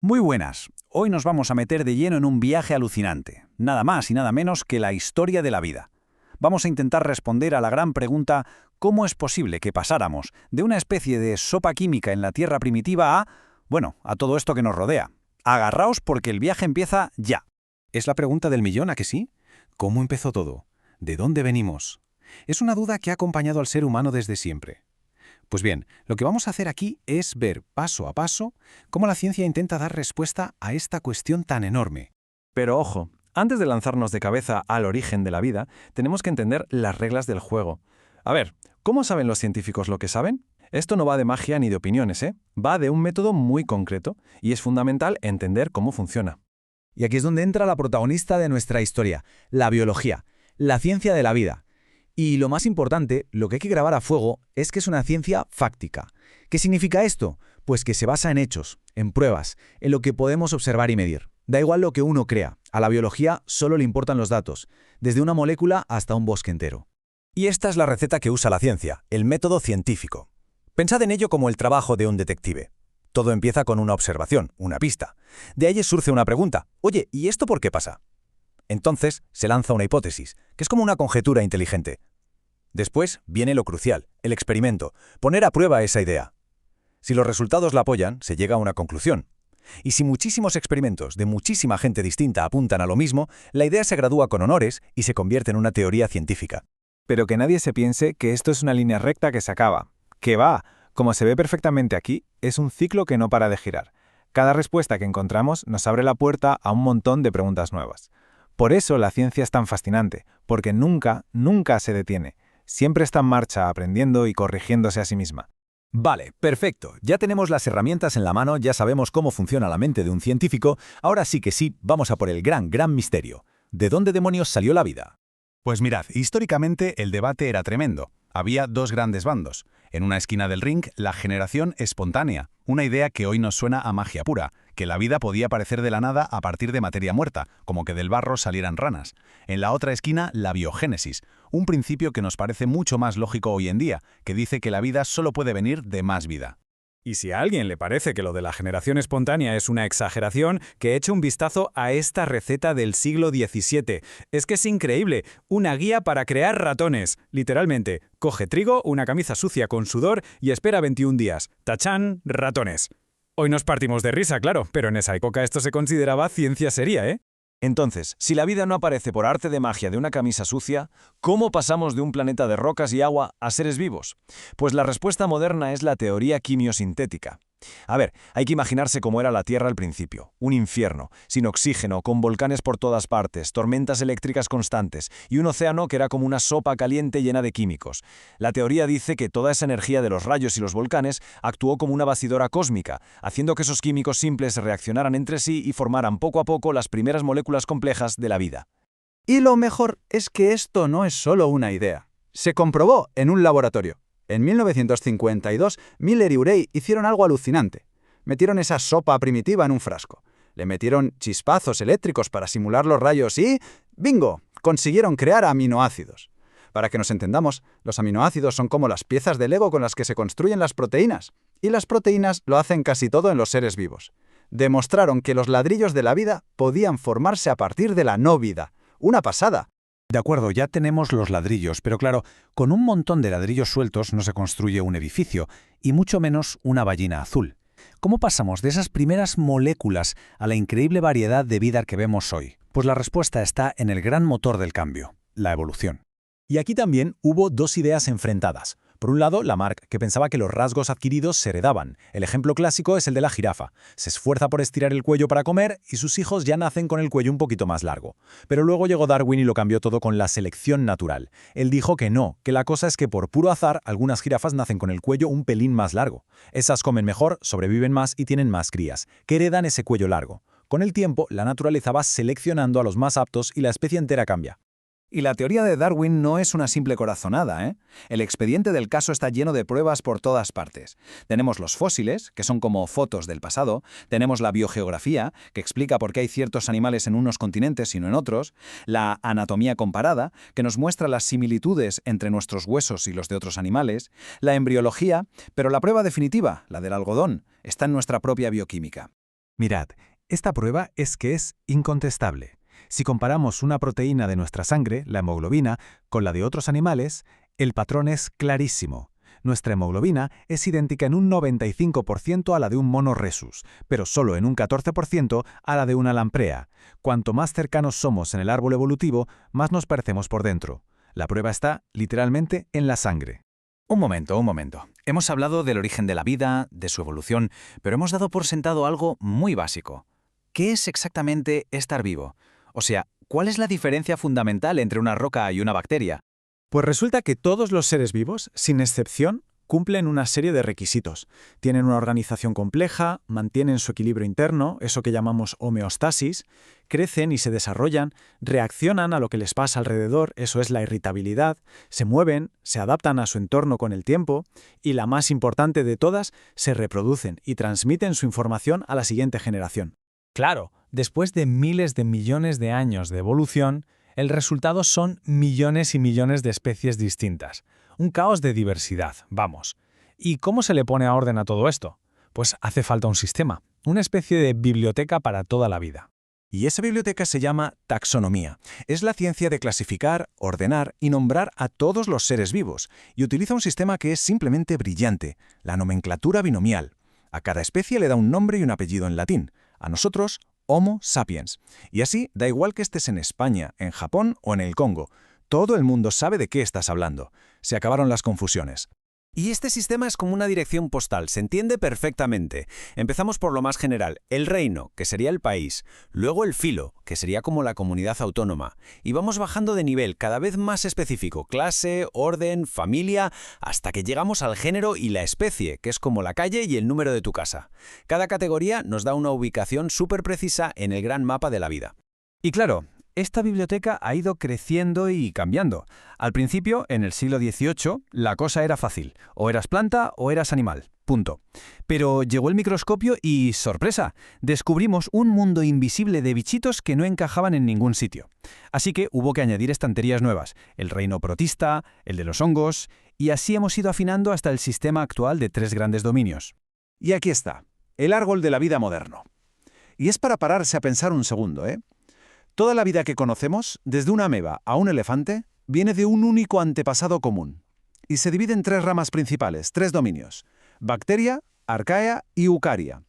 Muy buenas. Hoy nos vamos a meter de lleno en un viaje alucinante, nada más y nada menos que la historia de la vida. Vamos a intentar responder a la gran pregunta: ¿cómo es posible que pasáramos de una especie de sopa química en la Tierra primitiva a todo esto que nos rodea? Agarraos porque el viaje empieza ya. Es la pregunta del millón, ¿a que sí? ¿Cómo empezó todo? ¿De dónde venimos? Es una duda que ha acompañado al ser humano desde siempre. Pues bien, lo que vamos a hacer aquí es ver paso a paso cómo la ciencia intenta dar respuesta a esta cuestión tan enorme. Pero ojo, antes de lanzarnos de cabeza al origen de la vida, tenemos que entender las reglas del juego. A ver, ¿cómo saben los científicos lo que saben? Esto no va de magia ni de opiniones, ¿eh? Va de un método muy concreto y es fundamental entender cómo funciona. Y aquí es donde entra la protagonista de nuestra historia, la biología, la ciencia de la vida. Y lo más importante, lo que hay que grabar a fuego, es que es una ciencia fáctica. ¿Qué significa esto? Pues que se basa en hechos, en pruebas, en lo que podemos observar y medir. Da igual lo que uno crea, a la biología solo le importan los datos, desde una molécula hasta un bosque entero. Y esta es la receta que usa la ciencia, el método científico. Pensad en ello como el trabajo de un detective. Todo empieza con una observación, una pista. De ahí surge una pregunta: oye, ¿y esto por qué pasa? Entonces se lanza una hipótesis, que es como una conjetura inteligente. Después viene lo crucial, el experimento, poner a prueba esa idea. Si los resultados la apoyan, se llega a una conclusión. Y si muchísimos experimentos de muchísima gente distinta apuntan a lo mismo, la idea se gradúa con honores y se convierte en una teoría científica. Pero que nadie se piense que esto es una línea recta que se acaba. ¡Que va! Como se ve perfectamente aquí, es un ciclo que no para de girar. Cada respuesta que encontramos nos abre la puerta a un montón de preguntas nuevas. Por eso la ciencia es tan fascinante, porque nunca se detiene. Siempre está en marcha, aprendiendo y corrigiéndose a sí misma. Vale, perfecto. Ya tenemos las herramientas en la mano, ya sabemos cómo funciona la mente de un científico. Ahora sí que sí, vamos a por el gran misterio. ¿De dónde demonios salió la vida? Pues mirad, históricamente el debate era tremendo. Había dos grandes bandos. En una esquina del ring, la generación espontánea, una idea que hoy nos suena a magia pura, que la vida podía aparecer de la nada a partir de materia muerta, como que del barro salieran ranas. En la otra esquina, la biogénesis, un principio que nos parece mucho más lógico hoy en día, que dice que la vida solo puede venir de más vida. Y si a alguien le parece que lo de la generación espontánea es una exageración, que eche un vistazo a esta receta del siglo XVII. Es que es increíble, una guía para crear ratones. Literalmente, coge trigo, una camisa sucia con sudor y espera 21 días. ¡Tachán! Ratones. Hoy nos partimos de risa, claro, pero en esa época esto se consideraba ciencia seria, ¿eh? Entonces, si la vida no aparece por arte de magia de una camisa sucia, ¿cómo pasamos de un planeta de rocas y agua a seres vivos? Pues la respuesta moderna es la teoría quimiosintética. A ver, hay que imaginarse cómo era la Tierra al principio, un infierno, sin oxígeno, con volcanes por todas partes, tormentas eléctricas constantes y un océano que era como una sopa caliente llena de químicos. La teoría dice que toda esa energía de los rayos y los volcanes actuó como una batidora cósmica, haciendo que esos químicos simples reaccionaran entre sí y formaran poco a poco las primeras moléculas complejas de la vida. Y lo mejor es que esto no es solo una idea. Se comprobó en un laboratorio. En 1952, Miller y Urey hicieron algo alucinante. Metieron esa sopa primitiva en un frasco. Le metieron chispazos eléctricos para simular los rayos y ¡bingo! Consiguieron crear aminoácidos. Para que nos entendamos, los aminoácidos son como las piezas de Lego con las que se construyen las proteínas. Y las proteínas lo hacen casi todo en los seres vivos. Demostraron que los ladrillos de la vida podían formarse a partir de la no vida. ¡Una pasada! De acuerdo, ya tenemos los ladrillos, pero claro, con un montón de ladrillos sueltos no se construye un edificio, y mucho menos una ballena azul. ¿Cómo pasamos de esas primeras moléculas a la increíble variedad de vida que vemos hoy? Pues la respuesta está en el gran motor del cambio, la evolución. Y aquí también hubo dos ideas enfrentadas. Por un lado, Lamarck, que pensaba que los rasgos adquiridos se heredaban. El ejemplo clásico es el de la jirafa. Se esfuerza por estirar el cuello para comer y sus hijos ya nacen con el cuello un poquito más largo. Pero luego llegó Darwin y lo cambió todo con la selección natural. Él dijo que no, que la cosa es que por puro azar algunas jirafas nacen con el cuello un pelín más largo. Esas comen mejor, sobreviven más y tienen más crías, que heredan ese cuello largo. Con el tiempo, la naturaleza va seleccionando a los más aptos y la especie entera cambia. Y la teoría de Darwin no es una simple corazonada, ¿eh? El expediente del caso está lleno de pruebas por todas partes. Tenemos los fósiles, que son como fotos del pasado, tenemos la biogeografía, que explica por qué hay ciertos animales en unos continentes y no en otros, la anatomía comparada, que nos muestra las similitudes entre nuestros huesos y los de otros animales, la embriología, pero la prueba definitiva, la del algodón, está en nuestra propia bioquímica. Mirad, esta prueba es que es incontestable. Si comparamos una proteína de nuestra sangre, la hemoglobina, con la de otros animales, el patrón es clarísimo. Nuestra hemoglobina es idéntica en un 95% a la de un mono rhesus, pero solo en un 14% a la de una lamprea. Cuanto más cercanos somos en el árbol evolutivo, más nos parecemos por dentro. La prueba está, literalmente, en la sangre. Un momento. Hemos hablado del origen de la vida, de su evolución, pero hemos dado por sentado algo muy básico. ¿Qué es exactamente estar vivo? O sea, ¿cuál es la diferencia fundamental entre una roca y una bacteria? Pues resulta que todos los seres vivos, sin excepción, cumplen una serie de requisitos. Tienen una organización compleja, mantienen su equilibrio interno, eso que llamamos homeostasis, crecen y se desarrollan, reaccionan a lo que les pasa alrededor, eso es la irritabilidad, se mueven, se adaptan a su entorno con el tiempo y, la más importante de todas, se reproducen y transmiten su información a la siguiente generación. Claro, después de miles de millones de años de evolución, el resultado son millones y millones de especies distintas. Un caos de diversidad, vamos. ¿Y cómo se le pone a orden a todo esto? Pues hace falta un sistema, una especie de biblioteca para toda la vida. Y esa biblioteca se llama taxonomía. Es la ciencia de clasificar, ordenar y nombrar a todos los seres vivos, y utiliza un sistema que es simplemente brillante, la nomenclatura binomial. A cada especie le da un nombre y un apellido en latín. A nosotros, Homo sapiens. Y así, da igual que estés en España, en Japón o en el Congo. Todo el mundo sabe de qué estás hablando. Se acabaron las confusiones. Y este sistema es como una dirección postal, se entiende perfectamente. Empezamos por lo más general, el reino, que sería el país, luego el filo, que sería como la comunidad autónoma, y vamos bajando de nivel cada vez más específico, clase, orden, familia, hasta que llegamos al género y la especie, que es como la calle y el número de tu casa. Cada categoría nos da una ubicación súper precisa en el gran mapa de la vida. Y claro, esta biblioteca ha ido creciendo y cambiando. Al principio, en el siglo XVIII, la cosa era fácil. O eras planta o eras animal. Punto. Pero llegó el microscopio y, ¡sorpresa!, descubrimos un mundo invisible de bichitos que no encajaban en ningún sitio. Así que hubo que añadir estanterías nuevas, el reino protista, el de los hongos, y así hemos ido afinando hasta el sistema actual de 3 grandes dominios. Y aquí está, el árbol de la vida moderno. Y es para pararse a pensar un segundo, ¿eh? Toda la vida que conocemos, desde una ameba a un elefante, viene de un único antepasado común. Y se divide en 3 ramas principales, 3 dominios: bacteria, arcaea y eucaria.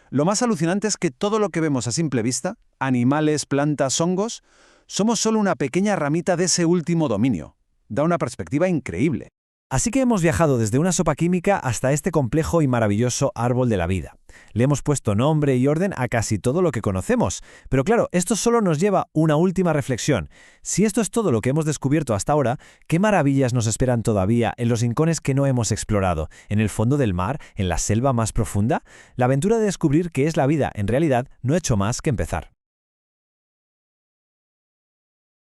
Lo más alucinante es que todo lo que vemos a simple vista, animales, plantas, hongos, somos solo una pequeña ramita de ese último dominio. Da una perspectiva increíble. Así que hemos viajado desde una sopa química hasta este complejo y maravilloso árbol de la vida. Le hemos puesto nombre y orden a casi todo lo que conocemos. Pero claro, esto solo nos lleva a una última reflexión. Si esto es todo lo que hemos descubierto hasta ahora, ¿qué maravillas nos esperan todavía en los rincones que no hemos explorado? ¿En el fondo del mar? ¿En la selva más profunda? La aventura de descubrir qué es la vida, en realidad, no ha hecho más que empezar.